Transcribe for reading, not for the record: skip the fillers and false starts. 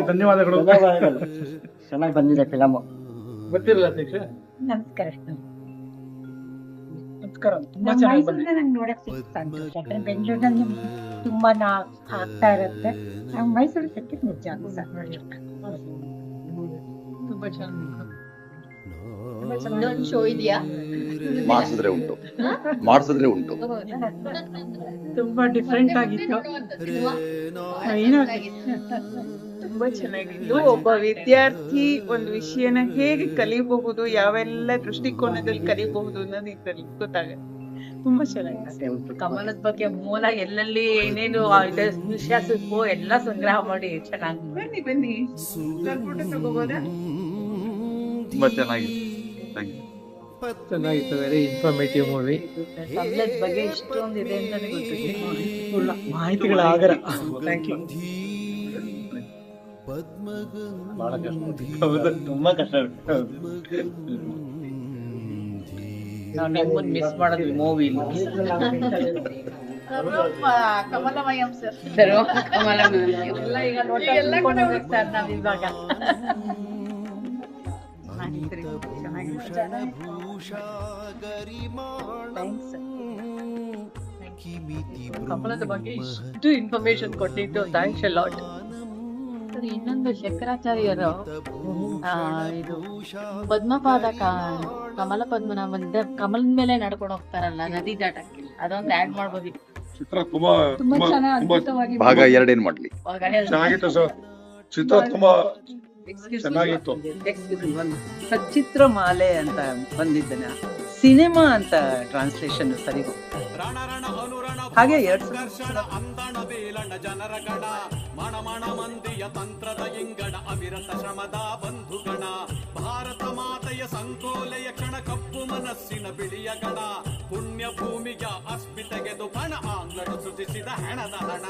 ಧನ್ಯವಾದಗಳು. ಚೆನ್ನಾಗಿ ಬಂದಿದೆ ಫಿಲಮ್. ಗೊತ್ತಿರಲ್ಲ ಅಧ್ಯಕ್ಷ. ನಮಸ್ಕಾರ. ನಮಸ್ಕಾರ. ತುಂಬಾ ಚೆನ್ನಾಗಿ ಬಂದಿದೆ. ನಂಗೆ ನೋಡಕ್ ಸಂತೋಷ. ಯಾಕಂದ್ರೆ ಬೆಂಗಳೂರಿನಲ್ಲಿ ತುಂಬಾ ಆಗ್ತಾ ಇರುತ್ತೆ. ನಂಗೆ ಮೈಸೂರು ಸಿಕ್ಕಿದ್ ನಿಜ ತುಂಬಾ ಚೆನ್ನಾಗಿ. ಇನ್ನೊಂದು ಶೋ ಇದೆಯಾ? ಮಾಡಿಸಿದ್ರೆ ಉಂಟು. ತುಂಬಾ ಡಿಫ್ರೆಂಟ್ ಆಗಿತ್ತು. ತುಂಬಾ ಚೆನ್ನಾಗಿತ್ತು. ಒಬ್ಬ ವಿದ್ಯಾರ್ಥಿ ಒಂದು ವಿಷಯನ ಹೇಗೆ ಕಲಿಬಹುದು, ಯಾವೆಲ್ಲ ದೃಷ್ಟಿಕೋನದಲ್ಲಿ ಕಲಿಬಹುದು ಅನ್ನೋದು ಇದರಲ್ಲಿ ಗೊತ್ತಾಗುತ್ತೆ. ತುಂಬಾ ಚೆನ್ನಾಗಿದೆ. ಕಮಲದ ಬಗ್ಗೆ ಮೂಲ ಎಲ್ಲೆಲ್ಲಿ ಏನೇನು ವಿಷಯ ಸಿಕ್ಕೋ ಎಲ್ಲ ಸಂಗ್ರಹ ಮಾಡಿ ಚೆನ್ನಾಗಿ ಬನ್ನಿ ತಗೋಬೋದಾ? ತುಂಬಾ ಚೆನ್ನಾಗಿದೆ. ಚೆನ್ನಾಗಿತ್ತು. Very informative movie. ಕಮಲದ ಬಗ್ಗೆ ಇಷ್ಟೊಂದು ಇದೆ ಅಂತಾನೆ ಗೊತ್ತಿಲ್ಲ. ಮಾಹಿತಿಗಳ ಆಗರ. Thank you. ತುಂಬಾ ಕಷ್ಟ. ನಾವು ನಿಮ್ಮನ್ನ ಮಿಸ್ ಮಾಡೋದು ಮೂವಿ ಕಮಲಮಯಂ ಸರ್. ಎಲ್ಲ ಈಗ ನೋಡ್ತಾ ನಾವ್ ಇವಾಗ ಕಮಲದ ಬಗ್ಗೆ ಇಷ್ಟು ಇನ್ಫಾರ್ಮೇಶನ್ ಕೊಟ್ಟಿದ್ದು ಥ್ಯಾಂಕ್ಸ್ ಅ ಲಾಟ್. ಇನ್ನೊಂದು ಶಂಕರಾಚಾರ್ಯರು ಇದು ಪದ್ಮಪಾದ ಕಮಲ ಪದ್ಮನಾಭಂದ ಕಮಲದ ಮೇಲೆ ನಡ್ಕೊಂಡು ಹೋಗ್ತಾರಲ್ಲ ನದಿ ದಾಟಕ್ಕೆ, ಅದೊಂದು ಆಡ್ ಮಾಡ್ಬೋದಿತ್ತು. ತುಂಬಾ ಚೆನ್ನಾಗಿ ಅದ್ಭುತವಾಗಿ ಭಾಗ 2 ಏನ್ ಮಾಡ್ಲಿ? ಚೆನ್ನಾಗಿತ್ತು ಸರ್. ಚಿತ್ರ ತುಂಬಾ ಚೆನ್ನಾಗಿತ್ತು. ಸಚಿತ್ರ ಮಾಲೆ ಅಂತ ಬಂದಿದ್ದೇನೆ, ಸಿನಿಮಾ ಅಂತ ಟ್ರಾನ್ಸ್ಲೇಷನ್ ಸರಿ ಹೋಗ್ತದೆ. ಹಾಗೆ 2000 ಅಂದಣ ಬೇಲಣ ಜನರ ಗಣ ಮಣ ಮಂದಿಯ ತಂತ್ರದ ಇಂಗಣ ಅವಿರತ ಶ್ರಮದ ಬಂಧುಗಣ ಭಾರತ ಮಾತೆಯ ಸಂಕೋಲೆಯ ಕ್ಷಣ ಕಪ್ಪು ಮನಸ್ಸಿನ ಬಿಳಿಯ ಗಣ ಪುಣ್ಯ ಭೂಮಿಯ ಅಸ್ಮಿತೆಗೆದು ಬಣ ಆಂಗ್ಲರು ಸೃಜಿಸಿದ ಹೆಣದ ಹಣ.